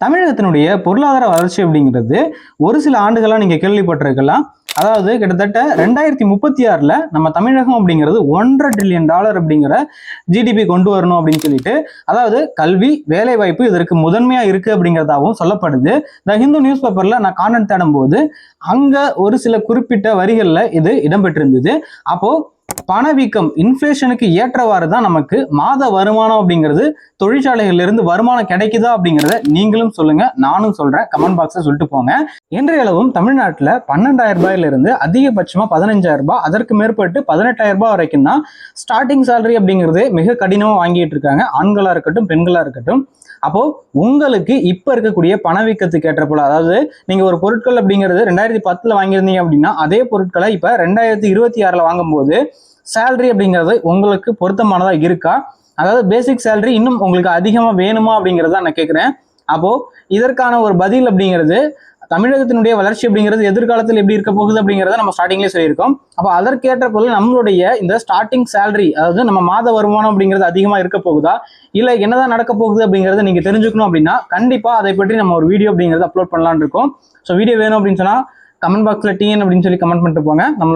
தமிழகத்தினுடைய பொருளாதார வளர்ச்சி அப்படிங்கிறது ஒரு சில ஆண்டுகளா நீங்க கேள்விப்பட்டிருக்கலாம். அதாவது கிட்டத்தட்ட 2036ல நம்ம தமிழகம் அப்படிங்கிறது $1.5 trillion அப்படிங்கிற ஜிடிபி கொண்டு வரணும் அப்படின்னு சொல்லிட்டு, அதாவது கல்வி, வேலை வாய்ப்பு இதற்கு முதன்மையா இருக்கு அப்படிங்கிறதாவும் சொல்லப்படுது. த ஹிந்து நியூஸ் பேப்பர்ல நான் கான்டென்ட் தேடும் போது அங்க ஒரு சில குறிப்பிட்ட வரிகள்ல இது இடம்பெற்றிருந்தது. அப்போ பணவீக்கம் இன்ஃபிளேஷனுக்கு ஏற்றவாறு தான் நமக்கு மாத வருமானம் அப்படிங்கிறது தொழிற்சாலைகள்ல இருந்து வருமானம் கிடைக்குதா அப்படிங்கிறத நீங்களும் சொல்லுங்க, நானும் சொல்றேன். கமெண்ட் பாக்ஸ்ல சொல்லிட்டு போங்க. இன்றைய அளவும் தமிழ்நாட்டில் 12,000 ரூபாயிலிருந்து அதிகபட்சமா 15,000 ரூபாய், அதற்கு மேற்பட்டு 18,000 ரூபாய் வரைக்கும் தான் ஸ்டார்டிங் சேலரி அப்படிங்கிறது மிக கடினமா வாங்கிட்டு இருக்காங்க, ஆண்களா இருக்கட்டும் பெண்களா இருக்கட்டும். அப்போ உங்களுக்கு இப்ப இருக்கக்கூடிய பணவீக்கத்துக்கு ஏற்ற போல, அதாவது நீங்க ஒரு பொருட்கள் அப்படிங்கிறது 2010ல வாங்கியிருந்தீங்க அப்படின்னா அதே பொருட்களை இப்ப 2026ல வாங்கும்போது சேலரி அப்படிங்கிறது உங்களுக்கு பொருத்தமானதா இருக்கா? அதாவது பேசிக் சேலரி இன்னும் உங்களுக்கு அதிகமா வேணுமா அப்படிங்கிறத நான் கேட்கிறேன். அப்போ இதற்கான ஒரு பதில் அப்படிங்கிறது தமிழகத்தினுடைய வளர்ச்சி அப்படிங்கிறது எதிர்காலத்தில் எப்படி இருக்க போகுது அப்படிங்கிறத நம்ம ஸ்டார்டிங்லேயே சொல்லியிருக்கோம். அப்போ அதற்கேற்ற போல நம்மளுடைய இந்த ஸ்டார்டிங் சேலரி, அதாவது நம்ம மாத வருமானம் அப்படிங்கிறது அதிகமாக இருக்க போகுதா, இல்லை என்னதான் நடக்க போகுது அப்படிங்கிறத நீங்க தெரிஞ்சுக்கணும் அப்படின்னா கண்டிப்பா அதை பற்றி நம்ம ஒரு வீடியோ அப்படிங்கிறது அப்லோட் பண்ணலாம்னு இருக்கோம். ஸோ வீடியோ வேணும் அப்படின்னு சொன்னா கமெண்ட் பாக்ஸ்ல டிஎன் அப்படின்னு சொல்லி கமெண்ட் பண்ணிட்டு போங்க. நம்ம